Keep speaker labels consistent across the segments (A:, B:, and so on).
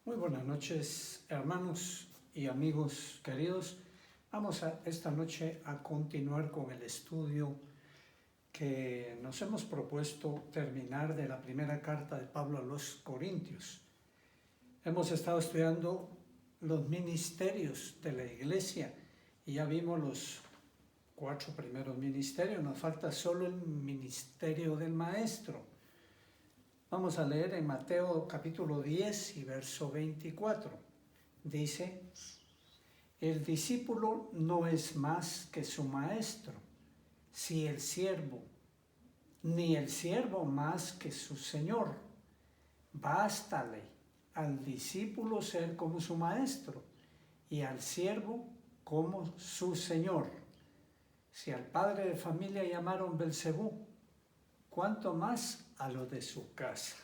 A: Muy buenas noches, hermanos y amigos queridos. Vamos esta noche a continuar con el estudio que nos hemos propuesto terminar de la primera carta de Pablo a los Corintios. Hemos estado estudiando los ministerios de la iglesia y ya vimos los 4 primeros ministerios. Nos falta solo el ministerio del maestro. Vamos a leer en Mateo capítulo 10 y verso 24. Dice: el discípulo no es más que su maestro, ni el siervo más que su señor. Bástale al discípulo ser como su maestro y al siervo como su señor. Si al padre de familia llamaron Belcebú, ¿cuánto más a los de su casa?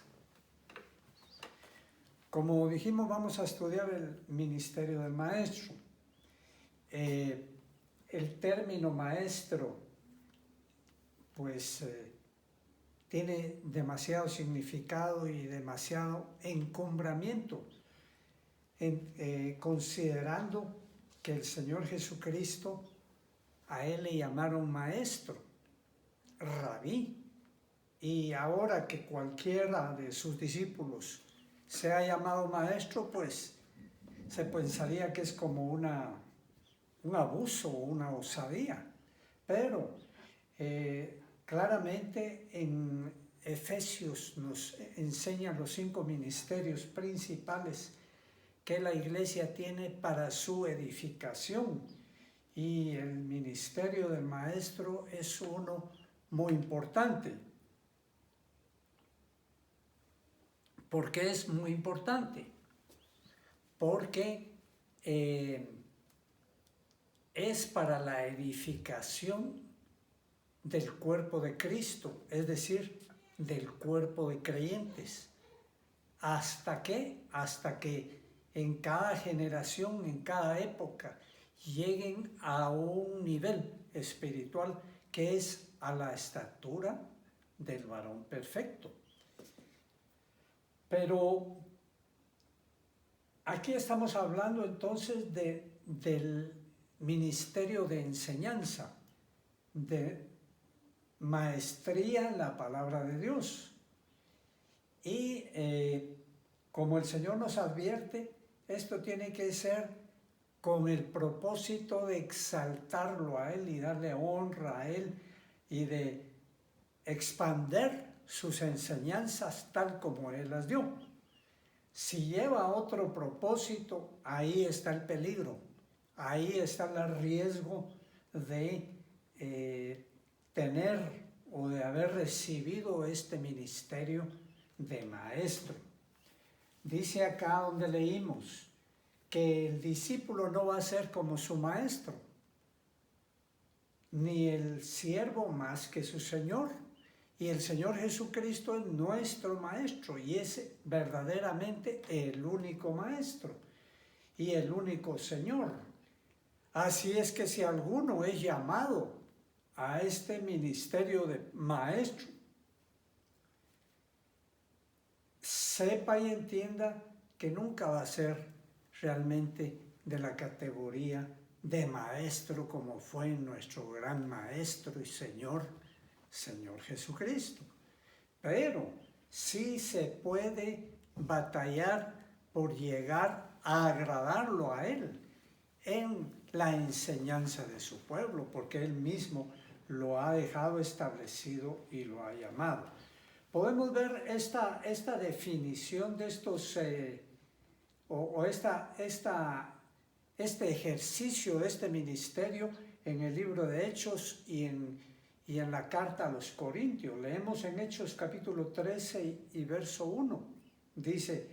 A: Como dijimos, vamos a estudiar el ministerio del maestro. El término maestro, pues, tiene demasiado significado y demasiado encumbramiento, considerando que el Señor Jesucristo, a él le llamaron maestro, rabí, y ahora que cualquiera de sus discípulos sea llamado maestro, pues se pensaría que es como un abuso o una osadía. Pero claramente en Efesios nos enseñan los 5 ministerios principales que la iglesia tiene para su edificación, y el ministerio del maestro es uno muy importante. ¿Por qué es muy importante? Porque es para la edificación del cuerpo de Cristo, es decir, del cuerpo de creyentes. ¿Hasta qué? Hasta que en cada generación, en cada época, lleguen a un nivel espiritual que es a la estatura del varón perfecto. Pero aquí estamos hablando entonces del ministerio de enseñanza, de maestría en la palabra de Dios. Y como el Señor nos advierte, esto tiene que ser con el propósito de exaltarlo a Él y darle honra a Él y de expander sus enseñanzas tal como Él las dio. Si lleva otro propósito, ahí está el peligro, ahí está el riesgo de tener o de haber recibido este ministerio de maestro. Dice acá donde leímos que el discípulo no va a ser como su maestro, ni el siervo más que su señor. Y el Señor Jesucristo es nuestro maestro y es verdaderamente el único maestro y el único Señor. Así es que si alguno es llamado a este ministerio de maestro, sepa y entienda que nunca va a ser realmente de la categoría de maestro como fue nuestro gran maestro y Señor Jesucristo. Pero sí se puede batallar por llegar a agradarlo a Él en la enseñanza de su pueblo, porque Él mismo lo ha dejado establecido y lo ha llamado. Podemos ver esta definición de estos, este ejercicio de este ministerio en el libro de Hechos y en la carta a los Corintios. Leemos en Hechos capítulo 13 y verso 1. Dice: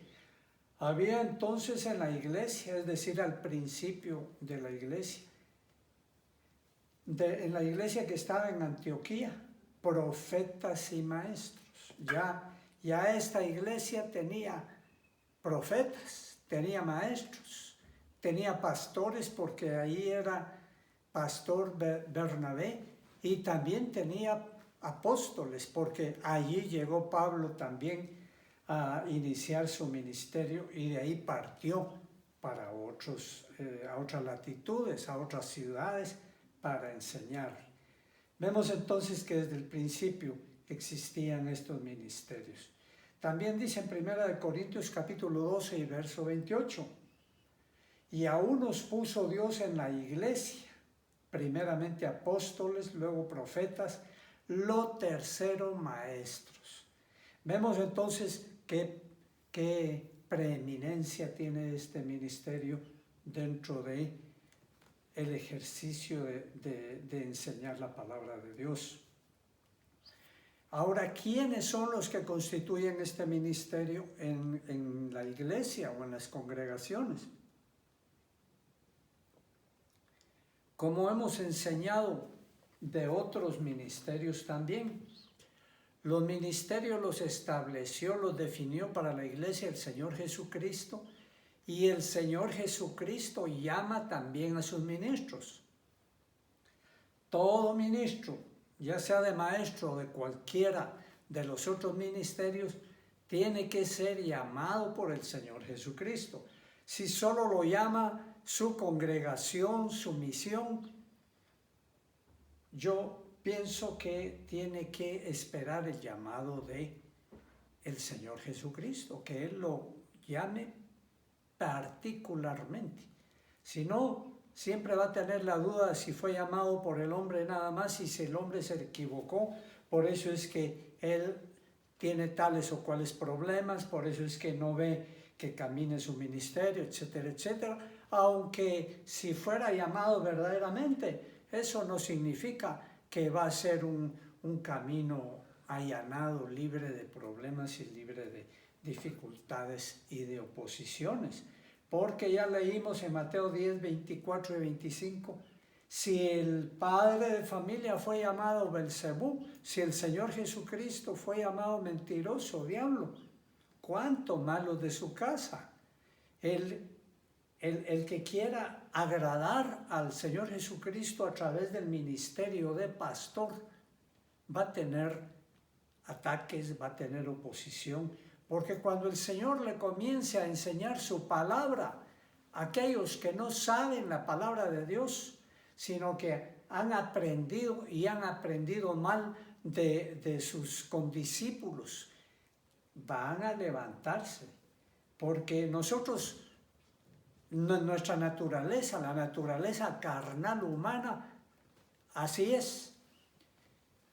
A: había entonces en la iglesia, es decir, al principio de la iglesia, en la iglesia que estaba en Antioquía, profetas y maestros. Ya esta iglesia tenía profetas, tenía maestros, tenía pastores, porque ahí era pastor Bernabé, y también tenía apóstoles, porque allí llegó Pablo también a iniciar su ministerio y de ahí partió para a otras latitudes, a otras ciudades para enseñar. Vemos entonces que desde el principio existían estos ministerios. También dice en 1 Corintios capítulo 12 y verso 28, y a unos puso Dios en la iglesia, primeramente apóstoles, luego profetas, lo tercero maestros. Vemos entonces qué preeminencia tiene este ministerio dentro de el ejercicio de enseñar la palabra de Dios. Ahora, ¿quiénes son los que constituyen este ministerio en la iglesia o en las congregaciones? Como hemos enseñado de otros ministerios también, los ministerios los estableció, los definió para la iglesia el Señor Jesucristo, y el Señor Jesucristo llama también a sus ministros. Todo ministro, ya sea de maestro o de cualquiera de los otros ministerios, tiene que ser llamado por el Señor Jesucristo. Si solo lo llama su congregación, su misión, yo pienso que tiene que esperar el llamado de el Señor Jesucristo, que Él lo llame particularmente. Si no, siempre va a tener la duda de si fue llamado por el hombre nada más y si el hombre se equivocó. Por eso es que él tiene tales o cuales problemas, por eso es que no ve que camine su ministerio, etcétera, etcétera. Aunque si fuera llamado verdaderamente, eso no significa que va a ser un camino allanado, libre de problemas y libre de dificultades y de oposiciones. Porque ya leímos en Mateo 10, 24 y 25, si el padre de familia fue llamado Belcebú, si el Señor Jesucristo fue llamado mentiroso, diablo, ¿cuánto más los de su casa? El que quiera agradar al Señor Jesucristo a través del ministerio de pastor va a tener ataques, va a tener oposición, porque cuando el Señor le comience a enseñar su palabra a aquellos que no saben la palabra de Dios, sino que han aprendido y han aprendido mal de sus condiscípulos, van a levantarse, porque nosotros, nuestra naturaleza, la naturaleza carnal humana, así es,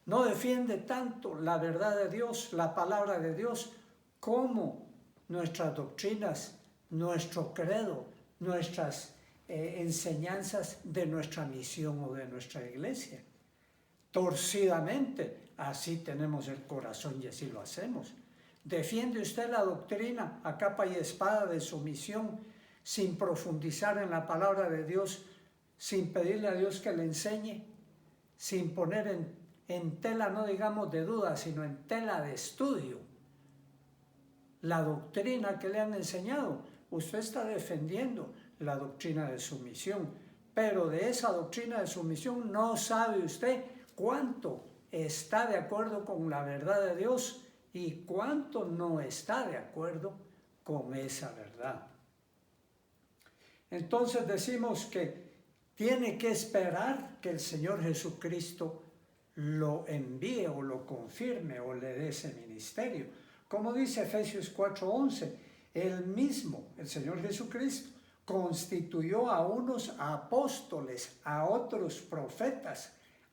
A: no defiende tanto la verdad de Dios, la palabra de Dios, como nuestras doctrinas, nuestro credo, nuestras enseñanzas de nuestra misión o de nuestra iglesia. Torcidamente, así tenemos el corazón y así lo hacemos. ¿Defiende usted la doctrina a capa y espada de su misión sin profundizar en la palabra de Dios, sin pedirle a Dios que le enseñe, sin poner en tela, no digamos de duda, sino en tela de estudio la doctrina que le han enseñado? Usted está defendiendo la doctrina de su misión, pero de esa doctrina de su misión no sabe usted cuánto está de acuerdo con la verdad de Dios y cuánto no está de acuerdo con esa verdad. Entonces decimos que tiene que esperar que el Señor Jesucristo lo envíe o lo confirme o le dé ese ministerio. Como dice Efesios 4:11, él mismo, el Señor Jesucristo, constituyó a unos apóstoles, a otros profetas,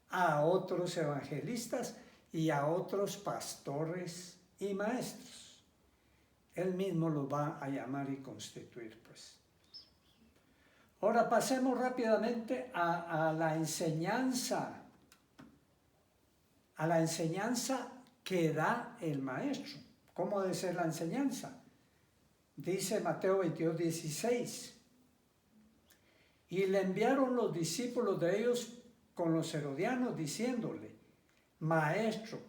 A: a otros evangelistas y a otros pastores y maestros. Él mismo los va a llamar y constituir, pues. Ahora pasemos rápidamente a la enseñanza que da el maestro. ¿Cómo debe ser la enseñanza? Dice Mateo 22:16. Y le enviaron los discípulos de ellos con los herodianos diciéndole, maestro,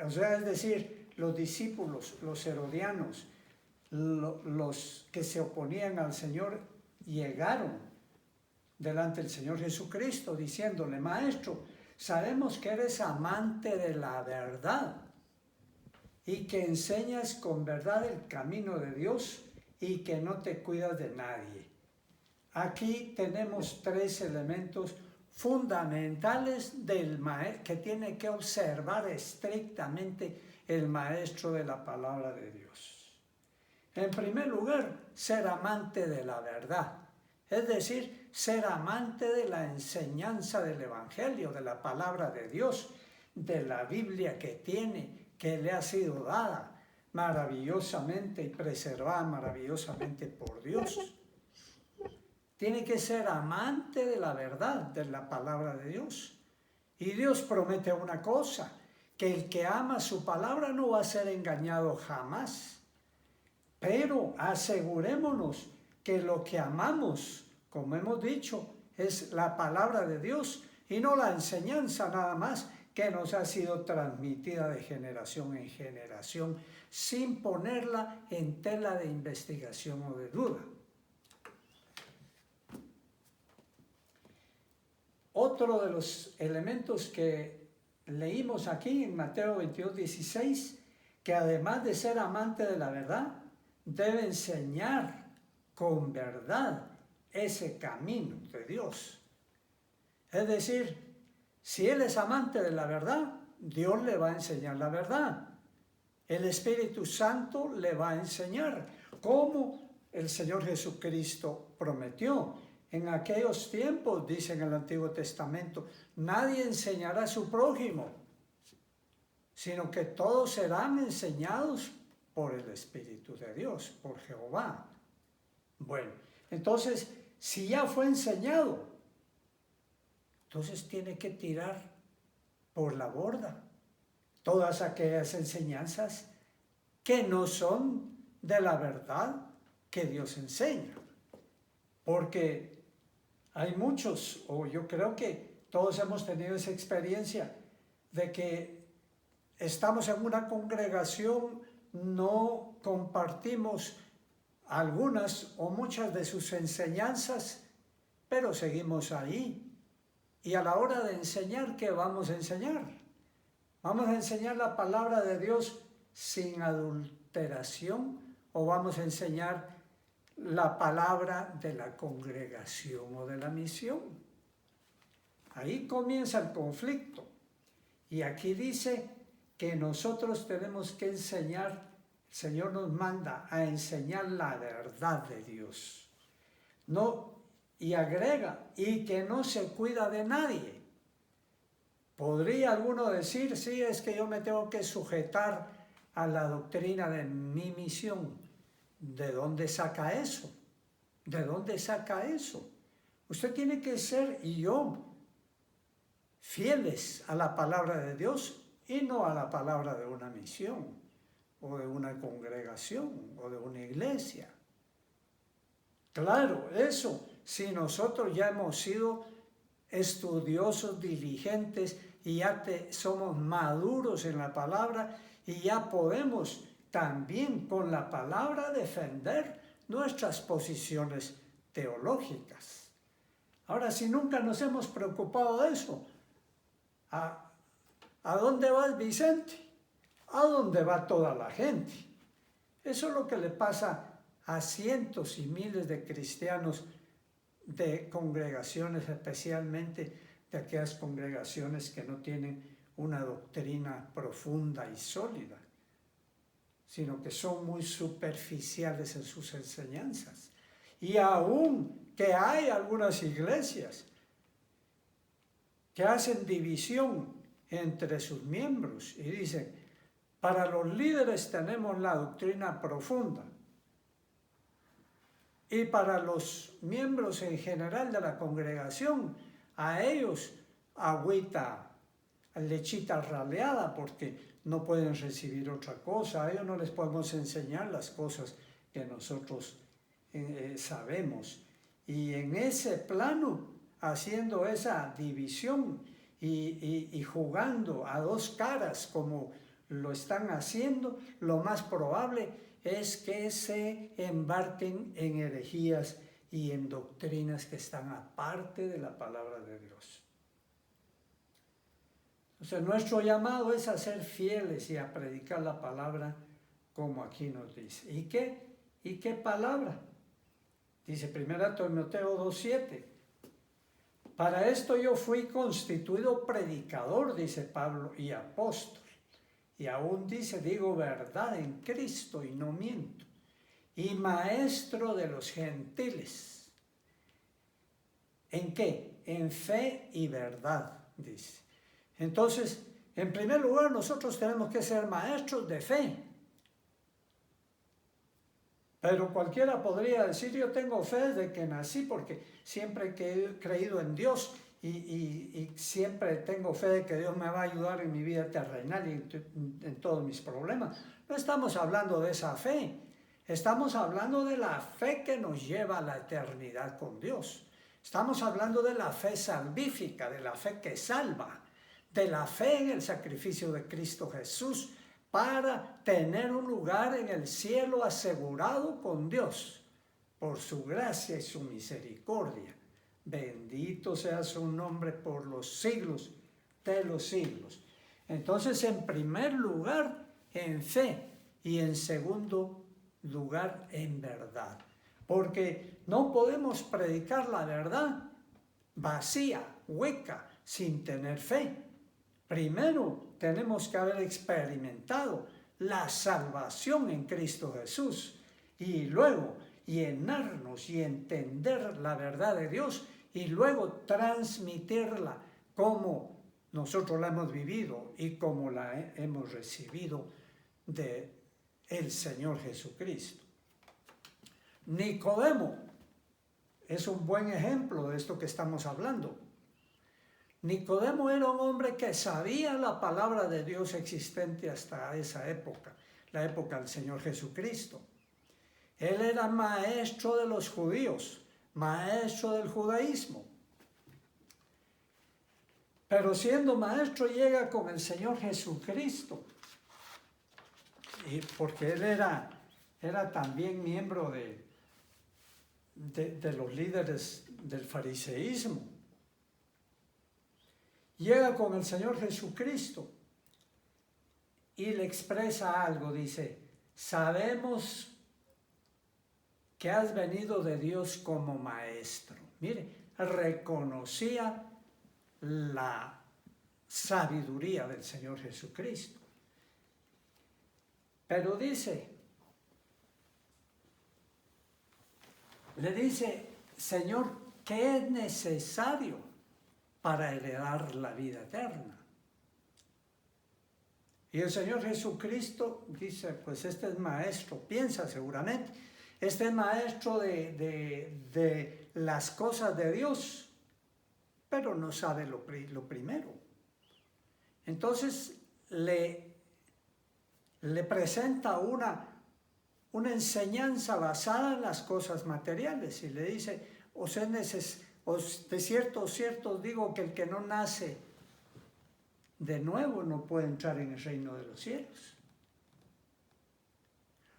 A: o sea, es decir, los discípulos, los herodianos, los que se oponían al Señor, llegaron delante del Señor Jesucristo diciéndole, maestro, sabemos que eres amante de la verdad y que enseñas con verdad el camino de Dios y que no te cuidas de nadie. Aquí tenemos tres elementos fundamentales del maestro que tiene que observar estrictamente el maestro de la palabra de Dios. En primer lugar, ser amante de la verdad, es decir, ser amante de la enseñanza del Evangelio, de la palabra de Dios, de la Biblia que le ha sido dada maravillosamente y preservada maravillosamente por Dios. Tiene que ser amante de la verdad, de la palabra de Dios. Y Dios promete una cosa, que el que ama su palabra no va a ser engañado jamás. Pero asegurémonos que lo que amamos, como hemos dicho, es la palabra de Dios y no la enseñanza nada más que nos ha sido transmitida de generación en generación sin ponerla en tela de investigación o de duda. Otro de los elementos que leímos aquí en Mateo 22:16, que además de ser amante de la verdad, debe enseñar con verdad ese camino de Dios. Es decir, si él es amante de la verdad, Dios le va a enseñar la verdad. El Espíritu Santo le va a enseñar cómo el Señor Jesucristo prometió. En aquellos tiempos, dice en el Antiguo Testamento, nadie enseñará a su prójimo, sino que todos serán enseñados por el Espíritu de Dios, por Jehová. Bueno, entonces, si ya fue enseñado, entonces tiene que tirar por la borda todas aquellas enseñanzas que no son de la verdad que Dios enseña. Porque hay muchos, o yo creo que todos hemos tenido esa experiencia de que estamos en una congregación, no compartimos algunas o muchas de sus enseñanzas, pero seguimos ahí. Y a la hora de enseñar, ¿qué vamos a enseñar? ¿Vamos a enseñar la palabra de Dios sin adulteración o vamos a enseñar la palabra de la congregación o de la misión? Ahí comienza el conflicto. Y aquí dice que nosotros tenemos que enseñar, el Señor nos manda a enseñar la verdad de Dios. No, y agrega, y que no se cuida de nadie. Podría alguno decir, sí, es que yo me tengo que sujetar a la doctrina de mi misión. ¿De dónde saca eso? ¿De dónde saca eso? Usted tiene que ser, y yo, fieles a la palabra de Dios y no a la palabra de una misión, o de una congregación, o de una iglesia. Claro, eso, si nosotros ya hemos sido estudiosos, diligentes, y ya somos maduros en la palabra, y ya podemos también con la palabra defender nuestras posiciones teológicas. Ahora, si nunca nos hemos preocupado de eso, ¿a dónde va el Vicente? ¿A dónde va toda la gente? Eso es lo que le pasa a cientos y miles de cristianos de congregaciones, especialmente de aquellas congregaciones que no tienen una doctrina profunda y sólida, sino que son muy superficiales en sus enseñanzas. Y aún que hay algunas iglesias que hacen división entre sus miembros y dicen, para los líderes tenemos la doctrina profunda y para los miembros en general de la congregación, a ellos agüita, lechita raleada, porque no pueden recibir otra cosa. A ellos no les podemos enseñar las cosas que nosotros sabemos. Y en ese plano, haciendo esa división y jugando a dos caras como lo están haciendo, lo más probable es que se embarquen en herejías y en doctrinas que están aparte de la palabra de Dios. O sea, nuestro llamado es a ser fieles y a predicar la palabra como aquí nos dice. ¿Y qué? ¿Y qué palabra? Dice 1 Timoteo 2:7. Para esto yo fui constituido predicador, dice Pablo, y apóstol. Y aún dice, digo verdad en Cristo y no miento. Y maestro de los gentiles. ¿En qué? En fe y verdad, dice. Entonces, en primer lugar, nosotros tenemos que ser maestros de fe. Pero cualquiera podría decir, yo tengo fe desde que nací porque siempre que he creído en Dios y siempre tengo fe de que Dios me va a ayudar en mi vida terrenal y en todos mis problemas. No estamos hablando de esa fe, estamos hablando de la fe que nos lleva a la eternidad con Dios. Estamos hablando de la fe salvífica, de la fe que salva, de la fe en el sacrificio de Cristo Jesús, para tener un lugar en el cielo asegurado con Dios, por su gracia y su misericordia. Bendito sea su nombre por los siglos de los siglos. Entonces, en primer lugar, en fe, y en segundo lugar, en verdad. Porque no podemos predicar la verdad vacía, hueca, sin tener fe. Primero tenemos que haber experimentado la salvación en Cristo Jesús y luego llenarnos y entender la verdad de Dios y luego transmitirla como nosotros la hemos vivido y como la hemos recibido de el Señor Jesucristo. Nicodemo es un buen ejemplo de esto que estamos hablando. Nicodemo era un hombre que sabía la palabra de Dios existente hasta esa época, la época del Señor Jesucristo. Él era maestro de los judíos, maestro del judaísmo. Pero siendo maestro llega con el Señor Jesucristo, y porque él era también miembro de los líderes del fariseísmo. Llega con el Señor Jesucristo y le expresa algo, dice, sabemos que has venido de Dios como maestro. Mire, reconocía la sabiduría del Señor Jesucristo. Pero le dice, Señor, ¿qué es necesario para heredar la vida eterna? Y el Señor Jesucristo dice, pues este es maestro, piensa seguramente, este es maestro de las cosas de Dios, pero no sabe lo primero. Entonces le presenta una enseñanza basada en las cosas materiales y le dice, de cierto os digo que el que no nace de nuevo no puede entrar en el reino de los cielos.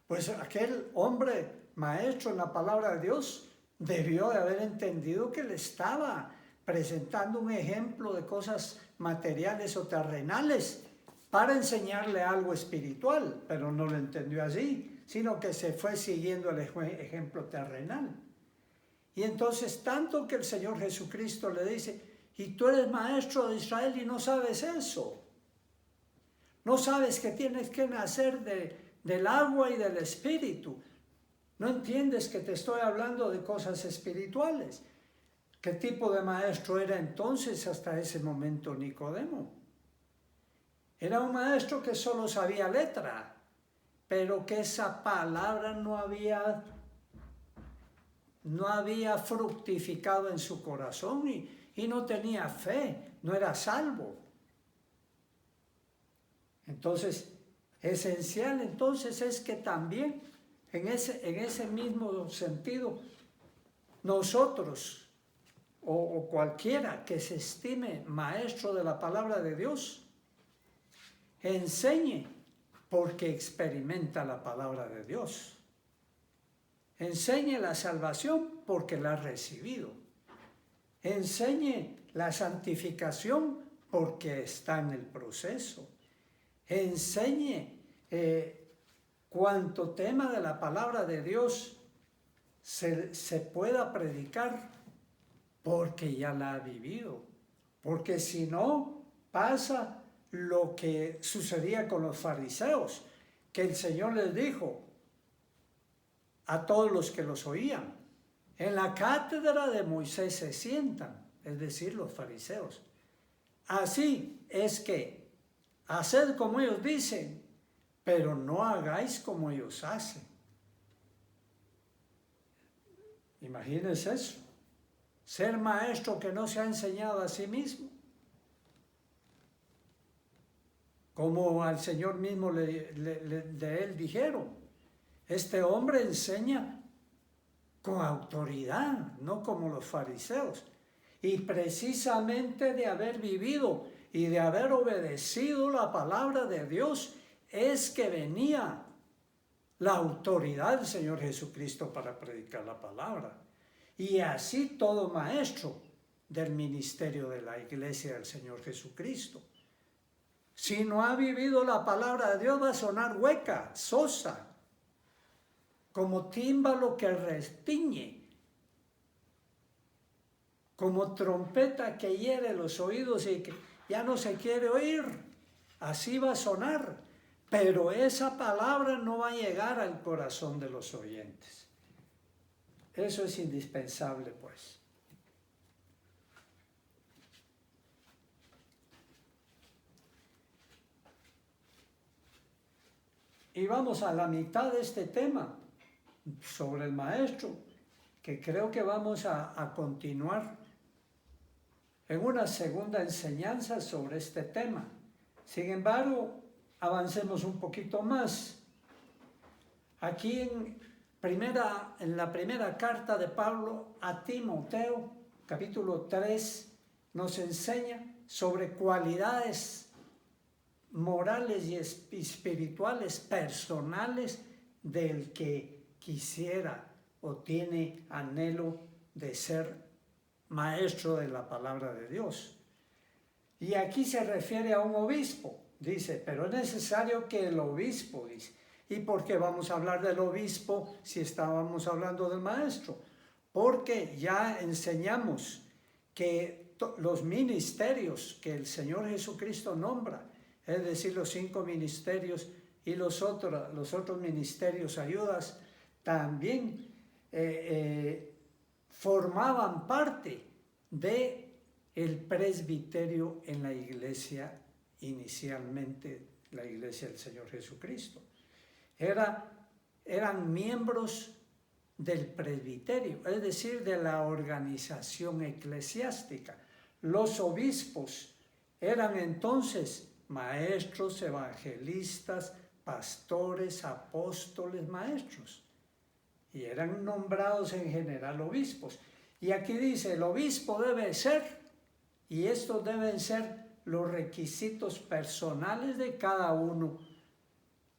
A: Pues aquel hombre maestro en la palabra de Dios debió de haber entendido que le estaba presentando un ejemplo de cosas materiales o terrenales para enseñarle algo espiritual, pero no lo entendió así, sino que se fue siguiendo el ejemplo terrenal. Y entonces, tanto que el Señor Jesucristo le dice, y tú eres maestro de Israel y no sabes eso. No sabes que tienes que nacer del agua y del espíritu. No entiendes que te estoy hablando de cosas espirituales. ¿Qué tipo de maestro era entonces hasta ese momento Nicodemo? Era un maestro que solo sabía letra, pero que esa palabra no había fructificado en su corazón y no tenía fe, no era salvo. Entonces, esencial entonces es que también en ese mismo sentido, nosotros o cualquiera que se estime maestro de la palabra de Dios, enseñe porque experimenta la palabra de Dios. Enseñe la salvación porque la ha recibido. Enseñe la santificación porque está en el proceso. Enseñe cuanto tema de la palabra de Dios se pueda predicar, porque ya la ha vivido. Porque si no, pasa lo que sucedía con los fariseos, que el Señor les dijo a todos los que los oían: en la cátedra de Moisés se sientan, es decir, los fariseos. Así es que haced como ellos dicen, pero no hagáis como ellos hacen. Imagínense eso. Ser maestro que no se ha enseñado a sí mismo. Como al Señor mismo de él dijeron: este hombre enseña con autoridad, no como los fariseos. Y precisamente de haber vivido y de haber obedecido la palabra de Dios es que venía la autoridad del Señor Jesucristo para predicar la palabra. Y así todo maestro del ministerio de la iglesia del Señor Jesucristo. Si no ha vivido la palabra de Dios, va a sonar hueca, sosa, como tímbalo que restiñe, como trompeta que hiere los oídos y que ya no se quiere oír. Así va a sonar, pero esa palabra no va a llegar al corazón de los oyentes. Eso es indispensable, pues. Y vamos a la mitad de este tema sobre el maestro, que creo que vamos a continuar en una segunda enseñanza sobre este tema. Sin embargo, avancemos un poquito más. Aquí en la primera carta de Pablo a Timoteo, capítulo 3, nos enseña sobre cualidades morales y espirituales personales del que quisiera o tiene anhelo de ser maestro de la palabra de Dios. Y aquí se refiere a un obispo, dice, pero es necesario que el obispo, dice. ¿Y por qué vamos a hablar del obispo si estábamos hablando del maestro? Porque ya enseñamos que los ministerios que el Señor Jesucristo nombra, es decir, los 5 ministerios y los otros ministerios ayudas, también formaban parte del presbiterio en la iglesia, inicialmente la iglesia del Señor Jesucristo. Eran miembros del presbiterio, es decir, de la organización eclesiástica. Los obispos eran entonces maestros, evangelistas, pastores, apóstoles, maestros. Y eran nombrados en general obispos. Y aquí dice, el obispo debe ser, y estos deben ser los requisitos personales de cada uno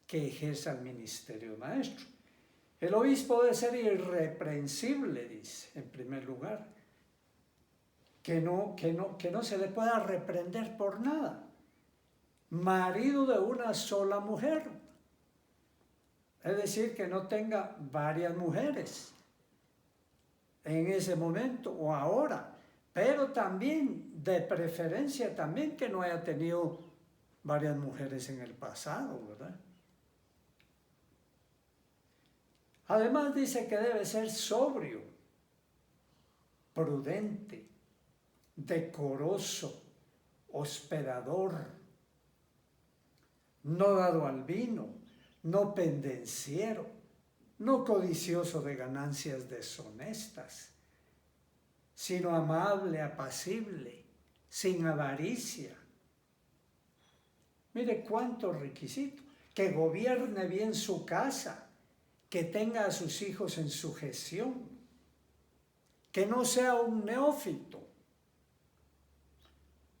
A: que ejerza el ministerio de maestro. El obispo debe ser irreprensible, dice, en primer lugar. Que no se le pueda reprender por nada. Marido de una sola mujer. Es decir, que no tenga varias mujeres en ese momento o ahora, pero también, de preferencia también, que no haya tenido varias mujeres en el pasado, ¿verdad? Además dice que debe ser sobrio, prudente, decoroso, hospedador, no dado al vino, no pendenciero, no codicioso de ganancias deshonestas, sino amable, apacible, sin avaricia. Mire cuántos requisitos. Que gobierne bien su casa, que tenga a sus hijos en sujeción, que no sea un neófito,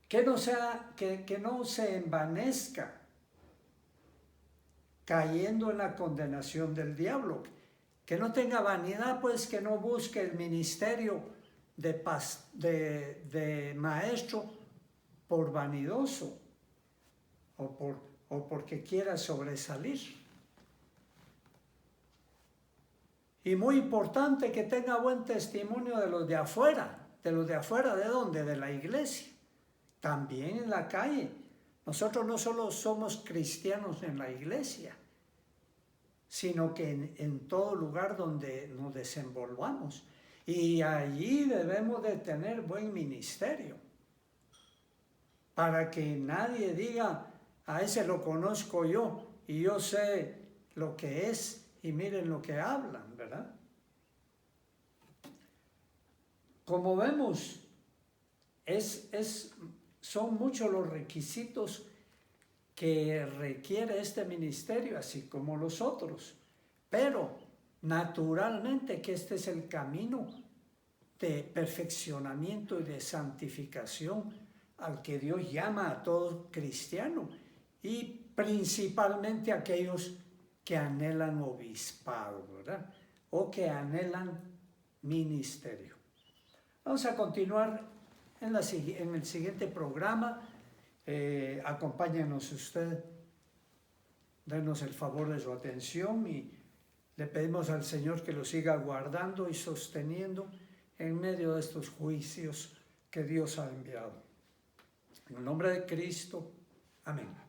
A: que no se envanezca, cayendo en la condenación del diablo, que no tenga vanidad, pues que no busque el ministerio de maestro por vanidoso o porque quiera sobresalir. Y muy importante que tenga buen testimonio de los de afuera. ¿De los de afuera de dónde? De la iglesia. También en la calle. Nosotros no solo somos cristianos en la iglesia, sino que en todo lugar donde nos desenvolvamos. Y allí debemos de tener buen ministerio, para que nadie diga, a ese lo conozco yo, y yo sé lo que es, y miren lo que hablan, ¿verdad? Como vemos, son muchos los requisitos que requiere este ministerio, así como los otros. Pero naturalmente que este es el camino de perfeccionamiento y de santificación al que Dios llama a todo cristiano, y principalmente a aquellos que anhelan obispado, ¿verdad? O que anhelan ministerio. Vamos a continuar en el siguiente programa. Acompáñenos usted, denos el favor de su atención, y le pedimos al Señor que lo siga guardando y sosteniendo en medio de estos juicios que Dios ha enviado. En el nombre de Cristo, amén.